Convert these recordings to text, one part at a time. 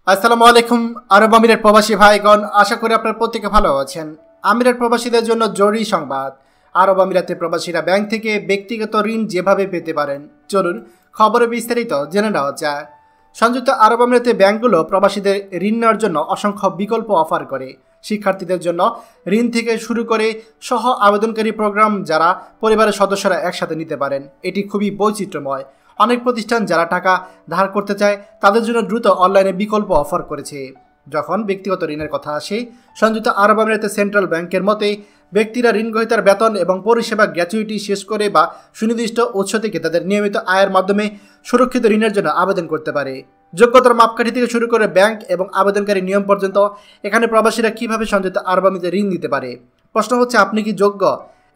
আসসালামু আলাইকুম আরব আমিরাত প্রবাসী ভাইগণ, আশা করি আপনারা প্রত্যেকে ভালো আছেন। আমিরাত প্রবাসীদের জন্য জরুরি সংবাদ। আরব আমিরাতের প্রবাসীরা ব্যাংক থেকে ব্যক্তিগত ঋণ যেভাবে পেতে পারেন, চলুন খবরে বিস্তারিত জেনে নেওয়া যায়। সংযুক্ত আরব আমিরাতে ব্যাংকগুলো প্রবাসীদের ঋণ নেওয়ার জন্য অসংখ্য বিকল্প অফার করে। শিক্ষার্থীদের জন্য ঋণ থেকে শুরু করে সহ আবেদনকারী প্রোগ্রাম যারা পরিবারের সদস্যরা একসাথে নিতে পারেন। এটি খুবই বৈচিত্র্যময়। অনেক প্রতিষ্ঠান যারা টাকা ধার করতে চায় তাদের জন্য দ্রুত অনলাইনে বিকল্প অফার করেছে। যখন ব্যক্তিগত ঋণের কথা আসে, সংযুক্ত আরব আমিরাতের সেন্ট্রাল ব্যাংকের মতে ব্যক্তিরা ঋণ গ্রহীতার বেতন এবং পরিষেবা গ্র্যাচুইটি শেষ করে বা সুনির্দিষ্ট উৎস থেকে তাদের নিয়মিত আয়ের মাধ্যমে সুরক্ষিত ঋণের জন্য আবেদন করতে পারে। যোগ্যতার মাপকাঠি থেকে শুরু করে ব্যাংক এবং আবেদনকারী নিয়ম পর্যন্ত এখানে প্রবাসীরা কীভাবে সংযুক্ত আরব আমিরাতে ঋণ দিতে পারে। প্রশ্ন হচ্ছে, আপনি কি যোগ্য?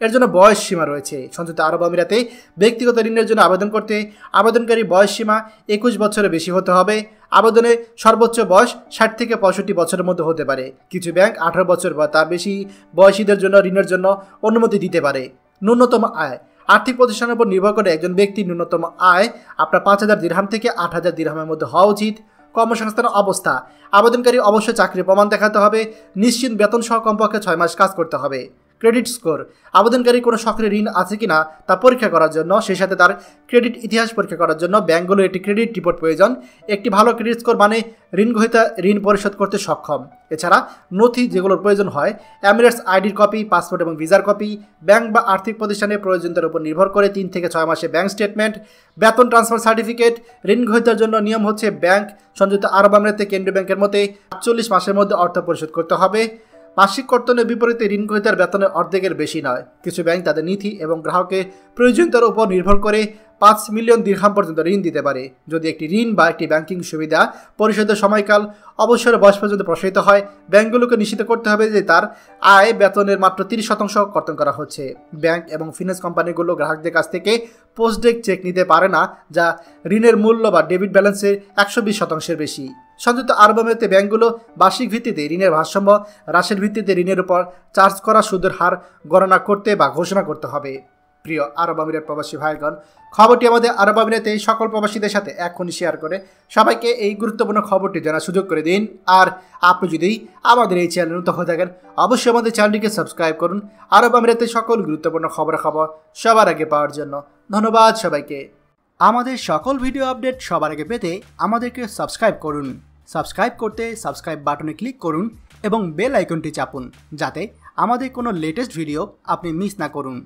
এর জন্য বয়স সীমা রয়েছে। সংযুক্ত আরব আমিরাতে ব্যক্তিগত ঋণের জন্য আবেদন করতে আবেদনকারী বয়স সীমা 21 বছরের বেশি হতে হবে। আবেদনে সর্বোচ্চ বয়স 60 থেকে 65 বছরের মধ্যে হতে পারে। কিছু ব্যাংক 18 বছর বা তার বেশি বয়সীদের জন্য ঋণের জন্য অনুমতি দিতে পারে। ন্যূনতম আয় আর্থিক প্রতিষ্ঠানের উপর নির্ভর করে একজন ব্যক্তির ন্যূনতম আয় আপনার 5000 দিরহাম থেকে 8000 দিরহামের মধ্যে হওয়া উচিত। কর্মসংস্থান অবস্থা, আবেদনকারী অবশ্যই চাকরির প্রমাণ দেখাতে হবে। নিশ্চিত বেতন সহ কমপক্ষে 6 মাস কাজ করতে হবে। ক্রেডিট স্কোর, আবেদনকারী কোনো সক্রিয় ঋণ আছে কিনা তা পরীক্ষা করার জন্য, সেই সাথে তার ক্রেডিট ইতিহাস পরীক্ষা করার জন্য ব্যাংকগুলোর একটি ক্রেডিট রিপোর্ট প্রয়োজন। একটি ভালো ক্রেডিট স্কোর মানে ঋণ গ্রহীতা ঋণ পরিশোধ করতে সক্ষম। এছাড়া নথি যেগুলোর প্রয়োজন হয়, এমিরেটস আইডির কপি, পাসপোর্ট এবং ভিসার কপি। ব্যাংক বা আর্থিক প্রতিষ্ঠানের প্রয়োজনীয়তার উপর নির্ভর করে 3 থেকে 6 মাসে ব্যাংক স্টেটমেন্ট, বেতন ট্রান্সফার সার্টিফিকেট। ঋণ গ্রহীতার জন্য নিয়ম হচ্ছে ব্যাংক সংযুক্ত আরব আমিরাতে কেন্দ্রীয় ব্যাংকের মতে 48 মাসের মধ্যে অর্থ পরিশোধ করতে হবে। মাসিক কর্তনের বিপরীতে ঋণ গ্রহীতার বেতনের অর্ধেকের বেশি নয়। কিছু ব্যাংক তাদের নীতি এবং গ্রাহকের প্রয়োজনীয়তার উপর নির্ভর করে 5 মিলিয়ন দিরহাম পর্যন্ত ঋণ দিতে পারে। যদি একটি ঋণ বা একটি ব্যাংকিং সুবিধা পরিশোধের সময়কাল অবসরের বয়স পর্যন্ত প্রসারিত হয়, ব্যাংকগুলোকে নিশ্চিত করতে হবে যে তার আয় বেতনের মাত্র 30% কর্তন করা হচ্ছে। ব্যাংক এবং ফিন্যান্স কোম্পানিগুলো গ্রাহকদের কাছ থেকে পোস্ট ডেক চেক নিতে পারে না, যা ঋণের মূল্য বা ডেবিট ব্যালেন্সের 120% বেশি। সংযুক্ত আরব আমিরাতে ব্যাংকগুলো বার্ষিক ভিত্তিতে ঋণের ভারসাম্য হ্রাসের ভিত্তিতে ঋণের উপর চার্জ করা সুদের হার গণনা করতে বা ঘোষণা করতে হবে। প্রিয় আরব আমিরাত প্রবাসী ভাইগণ, খবরটি আমাদের আরব আমিরাতে সকল প্রবাসীদের সাথে এখনই শেয়ার করে সবাইকে এই গুরুত্বপূর্ণ খবরটি জানার সুযোগ করে দিন। আর আপনি যদি আমাদের এই চ্যানেল নতুন হয়ে থাকেন, অবশ্যই আমাদের চ্যানেলটিকে সাবস্ক্রাইব করুন আরব আমিরাতে সকল গুরুত্বপূর্ণ খবর সবার আগে পাওয়ার জন্য। ধন্যবাদ সবাইকে। আমাদের সকল ভিডিও আপডেট সবার আগে পেতে আমাদেরকে সাবস্ক্রাইব করুন। সাবস্ক্রাইব করতে সাবস্ক্রাইব বাটনে ক্লিক করুন এবং বেল আইকনটি চাপুন, যাতে আমাদের কোনো লেটেস্ট ভিডিও আপনি মিস না করুন।